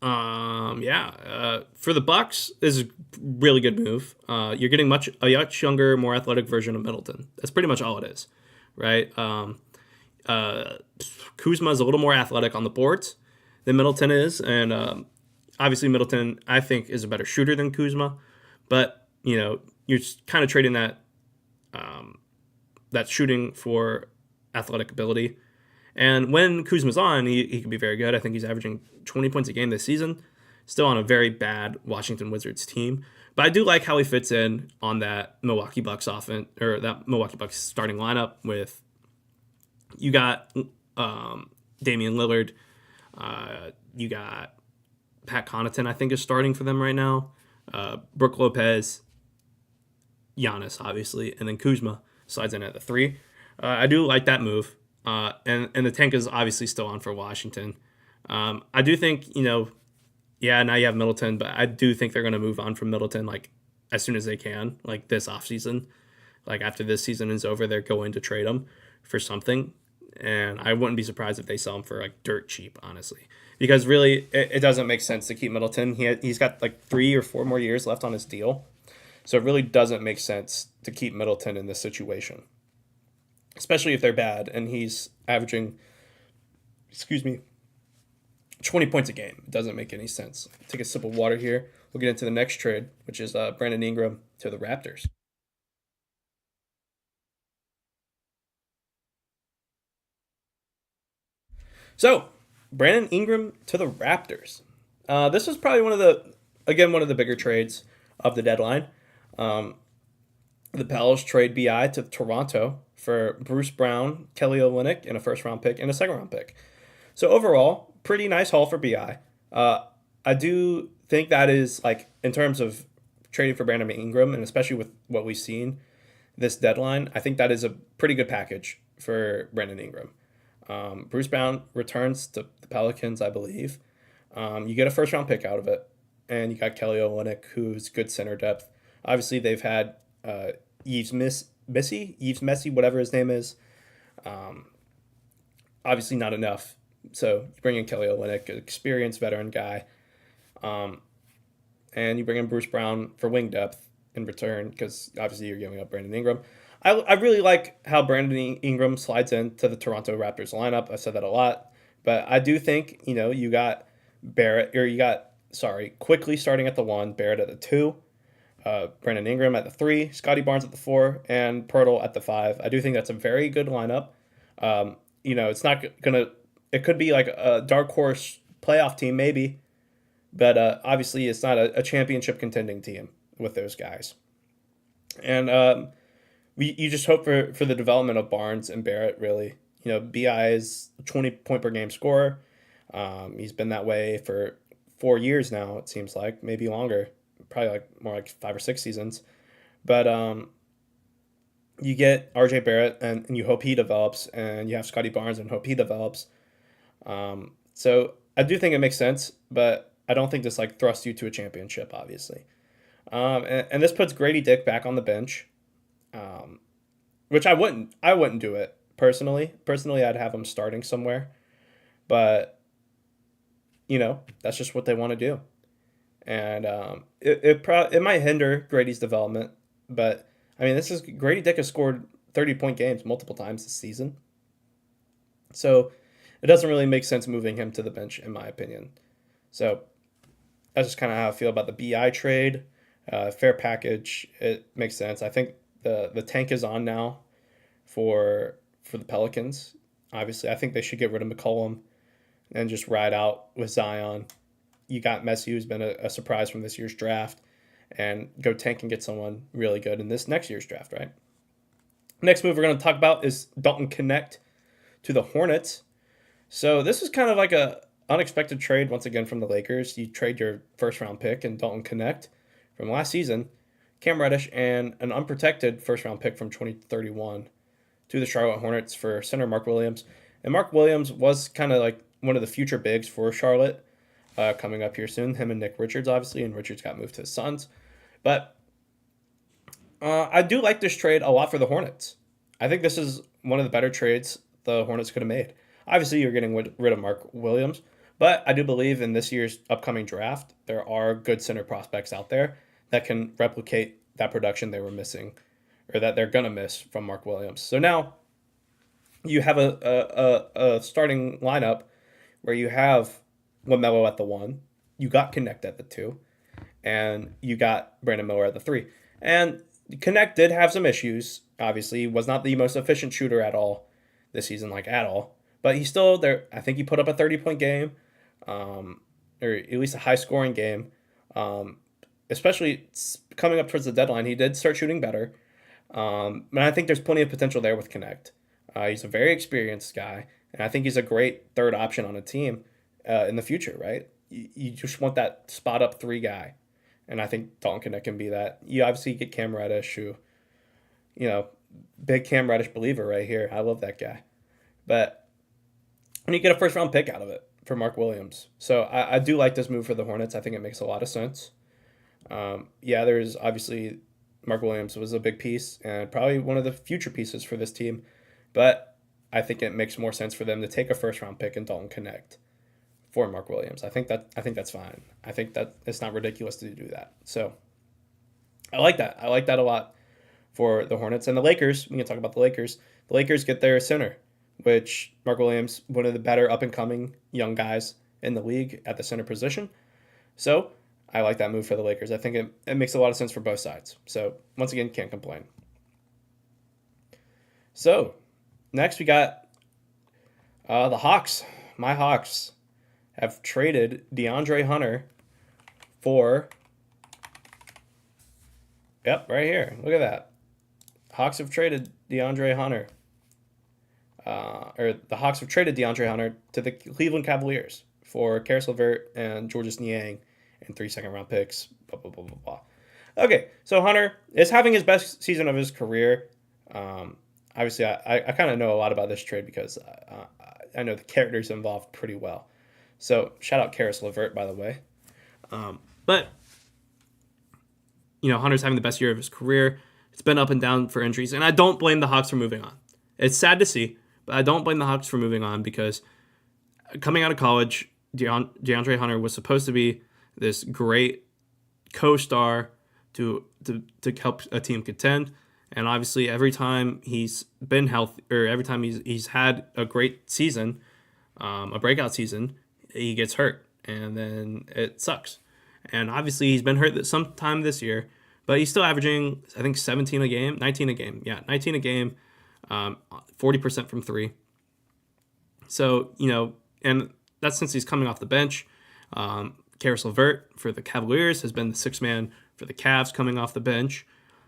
for the Bucks, this is a really good move. You're getting a much younger, more athletic version of Middleton. That's pretty much all it is, right? Kuzma is a little more athletic on the boards than Middleton is, and obviously Middleton, I think, is a better shooter than Kuzma, but you're kind of trading that shooting for athletic ability. And when Kuzma's on, he can be very good. I think he's averaging 20 points a game this season, still on a very bad Washington Wizards team. But I do like how he fits in on that Milwaukee Bucks offense, or that Milwaukee Bucks starting lineup with, you got Damian Lillard, you got Pat Connaughton, I think, is starting for them right now, Brook Lopez, Giannis, obviously, and then Kuzma slides in at the 3. I do like that move. And the tank is obviously still on for Washington. I do think, now you have Middleton, but I do think they're going to move on from Middleton as soon as they can, this offseason. After this season is over, they're going to trade him for something. And I wouldn't be surprised if they sell him for dirt cheap, honestly. Because really, it doesn't make sense to keep Middleton. He's got 3 or 4 more years left on his deal. So it really doesn't make sense to keep Middleton in this situation, especially if they're bad and he's averaging, 20 points a game. It doesn't make any sense. Take a sip of water here. We'll get into the next trade, which is Brandon Ingram to the Raptors. So, Brandon Ingram to the Raptors. This was probably one of the bigger trades of the deadline. The Pels trade BI to Toronto for Bruce Brown, Kelly Olynyk, and a first-round pick and a second-round pick. So overall, pretty nice haul for BI. I do think that is, in terms of trading for Brandon Ingram, and especially with what we've seen this deadline, I think that is a pretty good package for Brandon Ingram. Bruce Brown returns to the Pelicans, I believe. You get a first-round pick out of it, and you got Kelly Olynyk, who's good center depth. Obviously, they've had Yves Messi, whatever his name is. Obviously not enough. So you bring in Kelly Olynyk, an experienced veteran guy. And you bring in Bruce Brown for wing depth in return, because obviously you're giving up Brandon Ingram. I really like how Brandon Ingram slides into the Toronto Raptors lineup. I've said that a lot. But I do think, you got Quickly starting at the 1, Barrett at the 2. Brandon Ingram at the 3, Scotty Barnes at the 4, and Poeltl at the 5. I do think that's a very good lineup. It's not gonna. It could be a dark horse playoff team, maybe, but obviously it's not a championship contending team with those guys. And you just hope for the development of Barnes and Barrett. Really, Bi is a 20-point per game scorer. He's been that way for 4 years now. It seems like, maybe longer. Probably more 5 or 6 seasons. But you get RJ Barrett and you hope he develops, and you have Scotty Barnes and hope he develops. So I do think it makes sense, but I don't think this like thrusts you to a championship, obviously. And this puts Grady Dick back on the bench, which I wouldn't. I wouldn't do it personally. Personally, I'd have him starting somewhere, but that's just what they want to do, and it might hinder Grady's development. But I mean, this is Grady Dick has scored 30-point games multiple times this season, so it doesn't really make sense moving him to the bench, in my opinion. So that's just kind of how I feel about the BI trade. Fair package. It makes sense. I think the tank is on now for the Pelicans. Obviously, I think they should get rid of McCollum and just ride out with Zion. You got Messi, who's been a surprise from this year's draft, and go tank and get someone really good in this next year's draft, right? Next move we're going to talk about is Dalton Knecht to the Hornets. So this is kind of like a unexpected trade once again from the Lakers. You trade your first round pick and Dalton Knecht from last season, Cam Reddish, and an unprotected first round pick from 2031 to the Charlotte Hornets for center Mark Williams. And Mark Williams was kind of like one of the future bigs for Charlotte coming up here soon. Him and Nick Richards, obviously, and Richards got moved to the Suns. But I do like this trade a lot for the Hornets. I think this is one of the better trades the Hornets could have made. Obviously, you're getting rid of Mark Williams, but I do believe in this year's upcoming draft, there are good center prospects out there that can replicate that production they were missing, or that they're going to miss from Mark Williams. So now you have a starting lineup where you have LaMelo at the 1, you got Knecht at the 2, and you got Brandon Miller at the 3. And Knecht did have some issues. Obviously, he was not the most efficient shooter at all this season, like at all. But he's still there. I think he put up a 30-point game, or at least a high-scoring game. Especially coming up towards the deadline, he did start shooting better. And I think there's plenty of potential there with Knecht. He's a very experienced guy, and I think he's a great third option on a team in the future, right? You just want that spot-up 3 guy, and I think Dalton Knecht can be that. You obviously get Cam Reddish, who, big Cam Reddish believer right here. I love that guy. But and you get a first-round pick out of it for Mark Williams. So I do like this move for the Hornets. I think it makes a lot of sense. There's obviously Mark Williams was a big piece and probably one of the future pieces for this team. But I think it makes more sense for them to take a first-round pick and Dalton Knecht for Mark Williams. I think that's fine. I think that it's not ridiculous to do that. So I like that. I like that a lot for the Hornets. And the Lakers, we can talk about the Lakers. The Lakers get their center, which Mark Williams, one of the better up-and-coming young guys in the league at the center position. So I like that move for the Lakers. I think it makes a lot of sense for both sides. So once again, can't complain. So next we got the Hawks. My Hawks have traded DeAndre Hunter for, right here. Look at that. Hawks have traded DeAndre Hunter. The Hawks have traded DeAndre Hunter to the Cleveland Cavaliers for Karis LeVert and Georges Niang and 3 second-round picks, blah, blah, blah, blah, blah. Okay, so Hunter is having his best season of his career. Obviously, I kind of know a lot about this trade because I know the characters involved pretty well. So shout out Karis LeVert, by the way. But Hunter's having the best year of his career. It's been up and down for injuries, and I don't blame the Hawks for moving on. It's sad to see, but I don't blame the Hawks for moving on because coming out of college, DeAndre Hunter was supposed to be this great co-star to help a team contend. And obviously, every time he's been healthy, or every time he's had a great season, a breakout season, he gets hurt, and then it sucks. And obviously, he's been hurt sometime this year, but he's still averaging, I think, 19 a game. 19 a game, 40% from 3. So, and that's since he's coming off the bench. Karis LeVert for the Cavaliers has been the 6th man for the Cavs coming off the bench.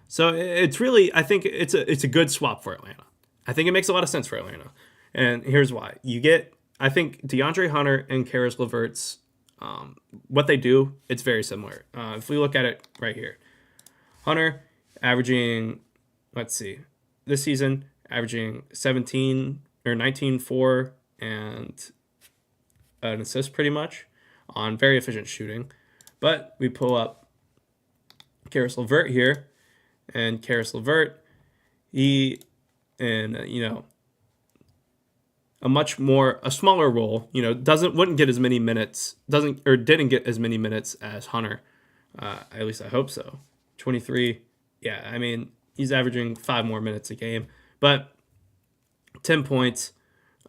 So it's really, I think it's a good swap for Atlanta. I think it makes a lot of sense for Atlanta. And here's why. You get, I think, DeAndre Hunter and Karis LeVert's, what they do, it's very similar. If we look at it right here. Hunter averaging, let's see, this season, averaging 17 or 19, 4, and an assist pretty much on very efficient shooting. But we pull up Caris LeVert here, and Caris LeVert, he in a smaller role, wouldn't get as many minutes, didn't get as many minutes as Hunter. At least I hope so. 23, yeah, I mean, he's averaging 5 more minutes a game, but 10 points,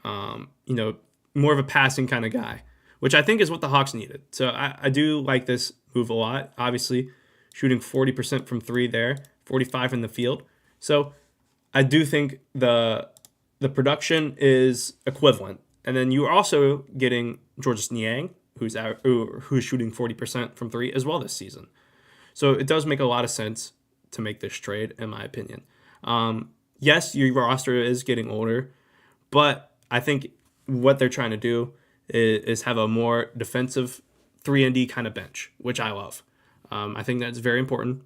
more of a passing kind of guy, which I think is what the Hawks needed. So I do like this move a lot. Obviously, shooting 40% from 3 there, 45 in the field. So I do think the production is equivalent. And then you're also getting Georges Niang, who's shooting 40% from 3 as well this season. So it does make a lot of sense to make this trade, in my opinion. Yes, your roster is getting older, but I think what they're trying to do is have a more defensive 3-and-D kind of bench, which I love. I think that's very important.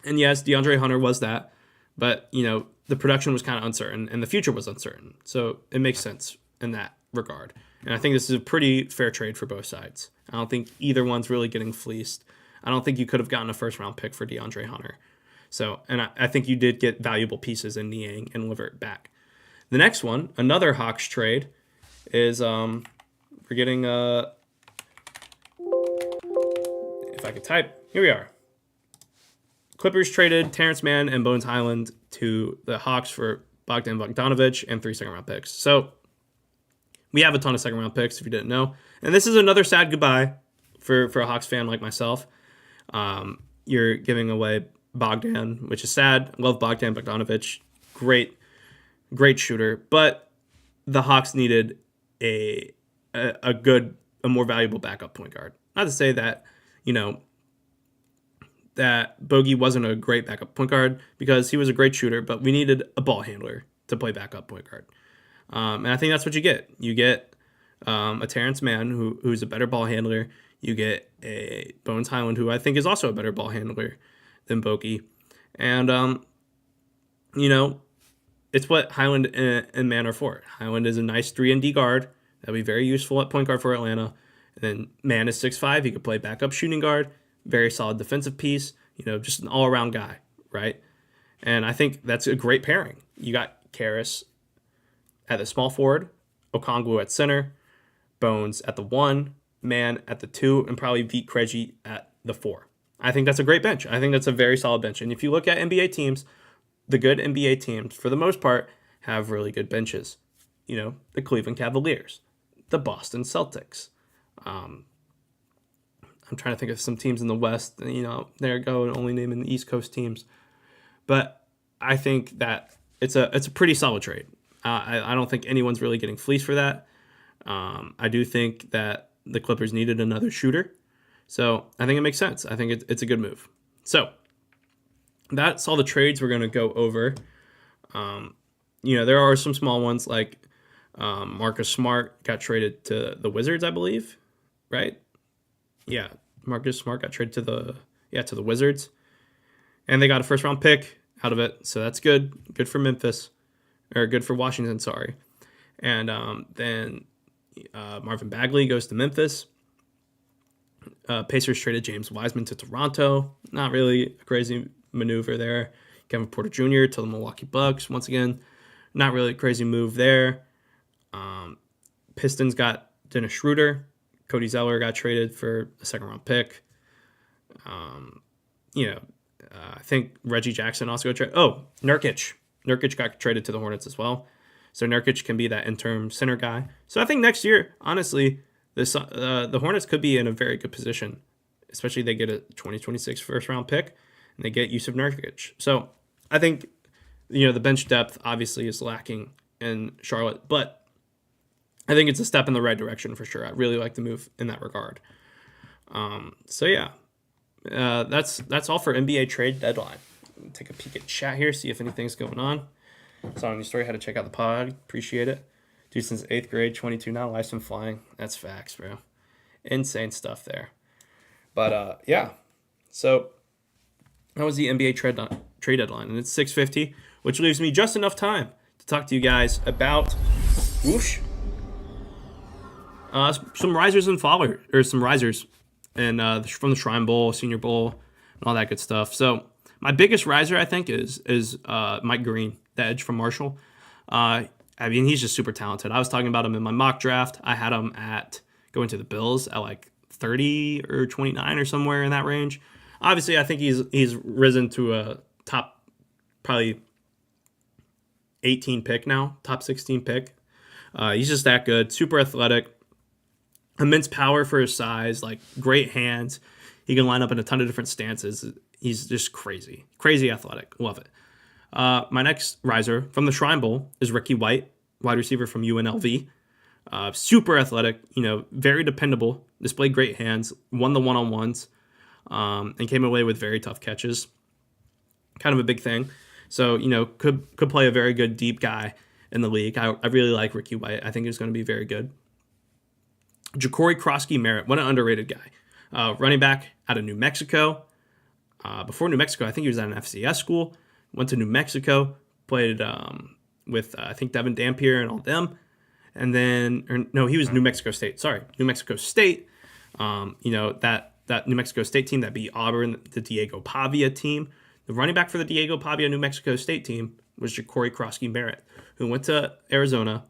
And yes, DeAndre Hunter was that, but the production was kind of uncertain and the future was uncertain. So it makes sense in that regard. And I think this is a pretty fair trade for both sides. I don't think either one's really getting fleeced. I don't think you could have gotten a first-round pick for DeAndre Hunter. So, and I think you did get valuable pieces in Niang and LeVert back. The next one, another Hawks trade, is we're getting if I could type, here we are. Clippers traded Terrence Mann and Bones Hyland to the Hawks for Bogdan Bogdanovic and 3 second-round picks. So we have a ton of second-round picks, if you didn't know. And this is another sad goodbye for a Hawks fan like myself. You're giving away Bogdan, which is sad. Love Bogdan Bogdanovic. Great shooter. But the Hawks needed a more valuable backup point guard. Not to say that, that Bogey wasn't a great backup point guard, because he was a great shooter, but we needed a ball handler to play backup point guard. And I think that's what you get. You get a Terrence Mann who's a better ball handler. You get a Bones Hyland, who I think is also a better ball handler than Bogey. And, it's what Hyland and Mann are for. Hyland is a nice 3-and-D guard that'll be very useful at point guard for Atlanta. And then Mann is 6'5". He could play backup shooting guard. Very solid defensive piece, just an all-around guy, right? And I think that's a great pairing. You got Caris at the small forward, Okongwu at center, Bones at the 1, Mann at the 2, and probably Vit Krejci at the 4. I think that's a great bench. I think that's a very solid bench. And if you look at NBA teams, the good NBA teams, for the most part, have really good benches. The Cleveland Cavaliers, the Boston Celtics. I'm trying to think of some teams in the West. There go, only naming the East Coast teams. But I think that it's a pretty solid trade. I don't think anyone's really getting fleeced for that. I do think that the Clippers needed another shooter. So I think it makes sense. I think it's a good move. So that's all the trades we're going to go over. There are some small ones like Marcus Smart got traded to the Wizards, I believe, right? Yeah, Marcus Smart got traded to the Wizards, and they got a first-round pick out of it, so that's good. Good for Memphis, or good for Washington, sorry. And then Marvin Bagley goes to Memphis. Pacers traded James Wiseman to Toronto. Not really a crazy maneuver there. Kevin Porter Jr. to the Milwaukee Bucks. Once again, not really a crazy move there. Pistons got Dennis Schroeder. Cody Zeller got traded for a second-round pick. I think Reggie Jackson also got traded. Oh, Nurkic. Nurkic got traded to the Hornets as well. So Nurkic can be that interim center guy. So I think next year, honestly, the Hornets could be in a very good position, especially they get a 2026 first-round pick and they get Jusuf Nurkic. So I think, the bench depth obviously is lacking in Charlotte, but I think it's a step in the right direction for sure. I really like the move in that regard. That's all for NBA trade deadline. Take a peek at chat here, see if anything's going on. Saw on your story how to check out the pod. Appreciate it. Dude, since 8th grade, 22 now, life's been flying. That's facts, bro. Insane stuff there. But, so that was the NBA trade deadline, and it's 6:50, which leaves me just enough time to talk to you guys about some risers and fallers, or some risers, and from the Shrine Bowl, Senior Bowl, and all that good stuff. So my biggest riser, I think, is Mike Green, the edge from Marshall. I mean, he's just super talented. I was talking about him in my mock draft. I had him going to the Bills at like 30 or 29 or somewhere in that range. Obviously, I think he's risen to a top probably 18 pick now, top 16 pick. He's just that good, super athletic, immense power for his size, like great hands. He can line up in a ton of different stances. He's just crazy athletic. Love it. My next riser from the Shrine Bowl is Ricky White, wide receiver from UNLV. Super athletic, very dependable, displayed great hands, won the one-on-ones, and came away with very tough catches. Kind of a big thing. So, could play a very good deep guy in the league. I really like Ricky White. I think he's going to be very good. Ja'Cory Krosky-Merritt, what an underrated guy. Running back out of New Mexico. Before New Mexico, I think he was at an FCS school. Went to New Mexico, played with, I think, Devin Dampier and all them. And then, he was New Mexico State. Sorry, New Mexico State. That New Mexico State team that beat Auburn, the Diego Pavia team. The running back for the Diego Pavia New Mexico State team was Ja'Cory Krosky-Merritt, who went to Arizona,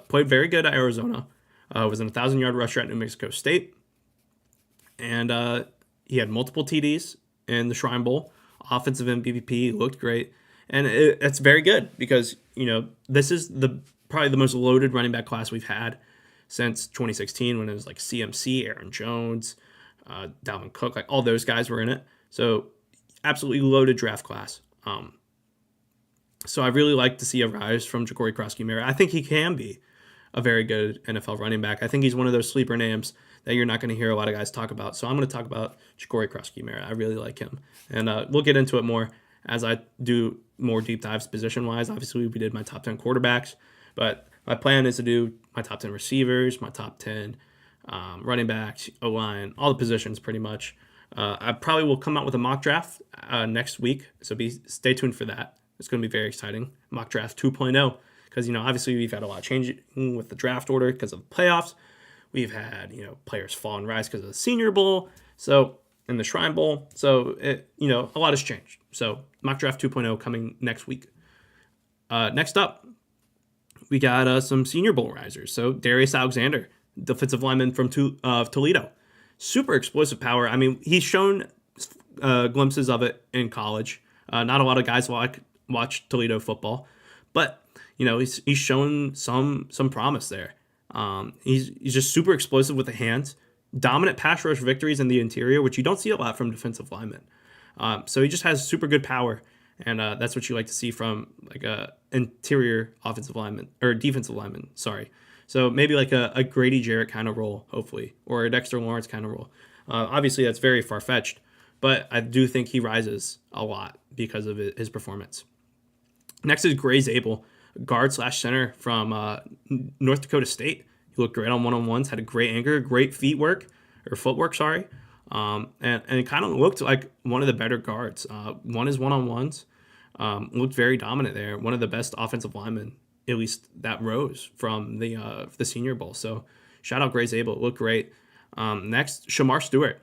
played very good at Arizona, was an 1,000-yard rusher at New Mexico State, and he had multiple TDs in the Shrine Bowl, offensive MVP, looked great, and it's very good because, this is probably the most loaded running back class we've had since 2016 when it was like CMC, Aaron Jones, Dalvin Cook, like all those guys were in it. So absolutely loaded draft class. So I really like to see a rise from Ja'Cory Krosky-Merritt. I think he can be a very good NFL running back. I think he's one of those sleeper names that you're not going to hear a lot of guys talk about. So I'm going to talk about Ja'Cory Krosky-Merritt. I really like him. And we'll get into it more as I do more deep dives position-wise. Obviously, we did my top 10 quarterbacks, but my plan is to do my top 10 receivers, my top 10 running backs, O-line, all the positions pretty much. I probably will come out with a mock draft next week, so stay tuned for that. It's going to be very exciting. Mock draft 2.0, because, obviously we've had a lot of change with the draft order because of the playoffs. We've had, players fall and rise because of the Senior Bowl, so in the Shrine Bowl. So, a lot has changed. So mock draft 2.0 coming next week. Next up, we got some Senior Bowl risers. So Darius Alexander, defensive lineman from Toledo. Super explosive power. I mean, he's shown glimpses of it in college. Not a lot of guys watch Toledo football, but he's shown some promise there. He's just super explosive with the hands, dominant pass rush victories in the interior, which you don't see a lot from defensive linemen. So he just has super good power, and that's what you like to see from like a interior offensive lineman or defensive lineman. Sorry. So maybe like a Grady Jarrett kind of role, hopefully, or a Dexter Lawrence kind of role. Obviously, that's very far-fetched, but I do think he rises a lot because of his performance. Next is Gray Zabel, guard/center from North Dakota State. He looked great on one-on-ones, had a great anchor, great footwork, and it kind of looked like one of the better guards. Won his one-on-ones, looked very dominant there. One of the best offensive linemen, at least that rose from the Senior Bowl. So shout out Gray Zabel, it looked great. Next, Shamar Stewart.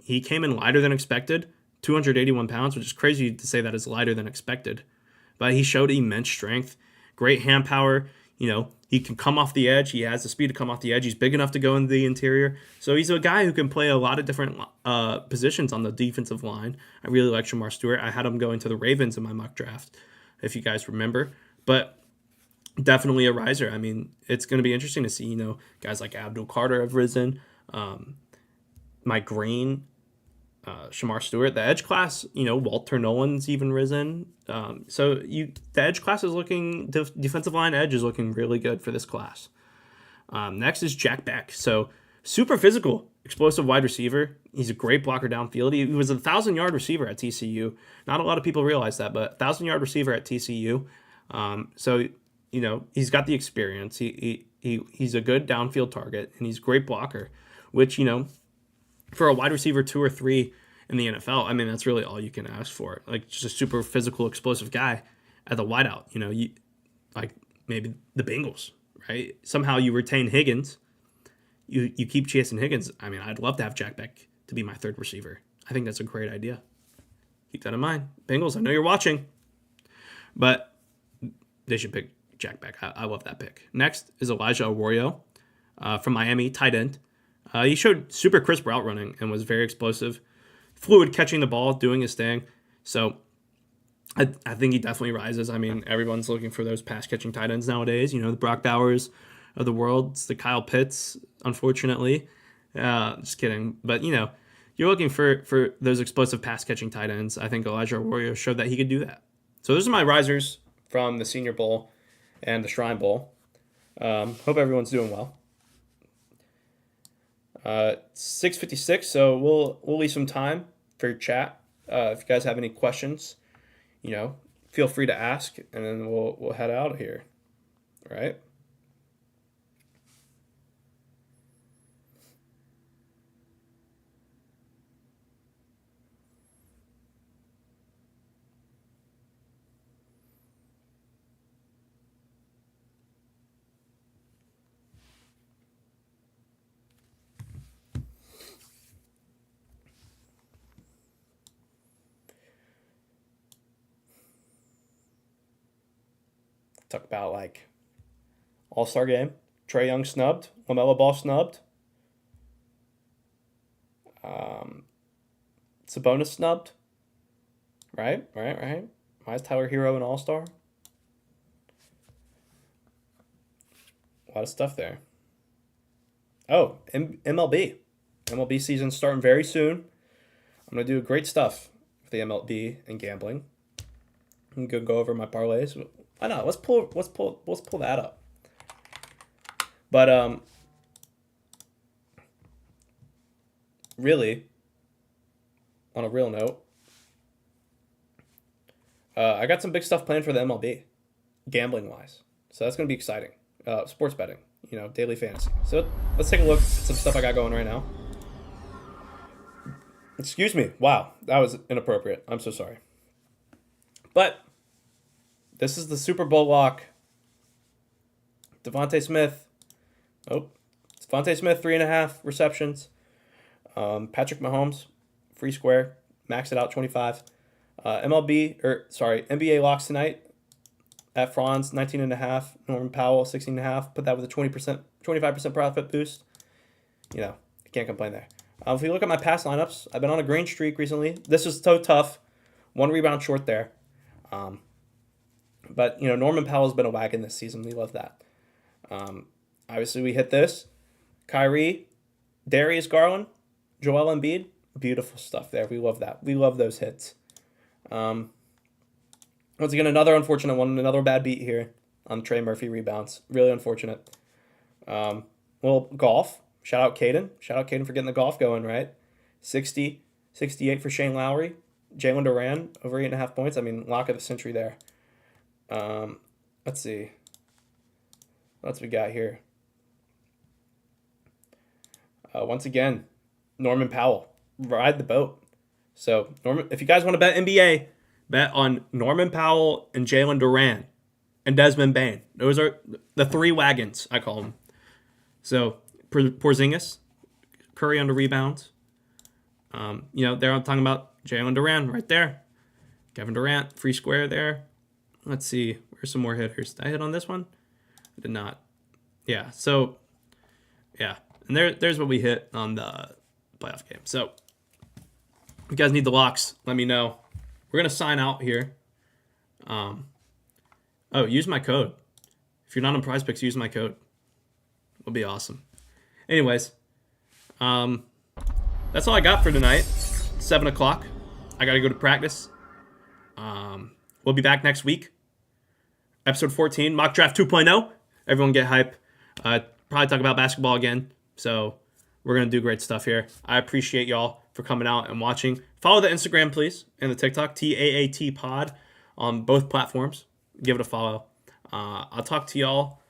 He came in lighter than expected, 281 pounds, which is crazy to say that is lighter than expected. But he showed immense strength, great hand power. He can come off the edge. He has the speed to come off the edge. He's big enough to go in the interior. So he's a guy who can play a lot of different positions on the defensive line. I really like Shamar Stewart. I had him going to the Ravens in my mock draft, if you guys remember. But definitely a riser. I mean, it's going to be interesting to see, guys like Abdul Carter have risen. Mike Green, Shamar Stewart, the edge class, Walter Nolan's even risen. So the edge class is looking, defensive line edge is looking really good for this class. Next is Jack Beck. So super physical, explosive wide receiver. He's a great blocker downfield. He was a 1,000-yard receiver at TCU. Not a lot of people realize that, but 1,000-yard receiver at TCU. So he's got the experience. He's a good downfield target, and he's a great blocker, which, for a wide receiver 2 or 3 in the NFL. I mean, that's really all you can ask for. Like, just a super physical, explosive guy at the wideout. You know, like maybe the Bengals, right? Somehow you retain Higgins. You keep chasing Higgins. I mean, I'd love to have Jack Beck to be my third receiver. I think that's a great idea. Keep that in mind. Bengals, I know you're watching. But they should pick Jack Beck. I love that pick. Next is Elijah Arroyo from Miami, tight end. He showed super crisp route running and was very explosive. Fluid catching the ball, doing his thing. So I think he definitely rises. I mean, everyone's looking for those pass-catching tight ends nowadays. You know, the Brock Bowers of the world. It's the Kyle Pitts, unfortunately. Just kidding. But, you know, you're looking for those explosive pass-catching tight ends. I think Elijah Arroyo showed that he could do that. So those are my risers from the Senior Bowl and the Shrine Bowl. Hope everyone's doing well. 6:56, so we'll leave some time for your chat. If you guys have any questions, you know, feel free to ask, and then we'll head out of here. All right. Talk about like All-Star game. Trae Young snubbed. LaMelo Ball snubbed. Sabonis snubbed. Right. Why is Tyler Hero an All-Star? A lot of stuff there. Oh, MLB. MLB season starting very soon. I'm going to do great stuff with the MLB and gambling. I'm going to go over my parlays. Why not? Let's pull that up. But really, on a real note, I got some big stuff planned for the MLB, gambling wise. So that's gonna be exciting. Sports betting, you know, daily fantasy. So let's take a look at some stuff I got going right now. Excuse me. Wow, that was inappropriate. I'm so sorry. But this is the Super Bowl lock. Devontae Smith. Devontae Smith, 3.5 receptions. Patrick Mahomes, free square, maxed it out 25. NBA locks tonight at Franz, 19.5. Norman Powell, 16.5. Put that with a 25% profit boost. You know, I can't complain there. If you look at my past lineups, I've been on a green streak recently. This is so tough. 1 rebound short there. But, you know, Norman Powell's been a wagon this season. We love that. Obviously, we hit this. Kyrie, Darius Garland, Joel Embiid. Beautiful stuff there. We love that. We love those hits. Once again, another unfortunate one. Another bad beat here on Trey Murphy rebounds. Really unfortunate. Golf. Shout out Caden. Shout out Caden for getting the golf going, right? 60, 68 for Shane Lowry. Jalen Duran, over 8.5 points. I mean, lock of the century there. Let's see. What else we got here? Once again, Norman Powell. Ride the boat. So, if you guys want to bet NBA, bet on Norman Powell and Jalen Duran and Desmond Bane. Those are the 3 wagons, I call them. So, Porzingis, Curry under rebounds. You know, there I'm talking about Jalen Duran right there. Kevin Durant, free square there. Let's see. Where's some more hitters? Did I hit on this one? I did not. Yeah, so, yeah. And there's what we hit on the playoff game. So, if you guys need the locks, let me know. We're going to sign out here. Use my code. If you're not on Prize Picks, use my code. It'll be awesome. Anyways, that's all I got for tonight. 7 o'clock. I got to go to practice. We'll be back next week. Episode 14, Mock Draft 2.0. Everyone get hype. Probably talk about basketball again. So we're going to do great stuff here. I appreciate y'all for coming out and watching. Follow the Instagram, please, and the TikTok, TAAT Pod, on both platforms. Give it a follow. I'll talk to y'all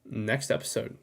next episode.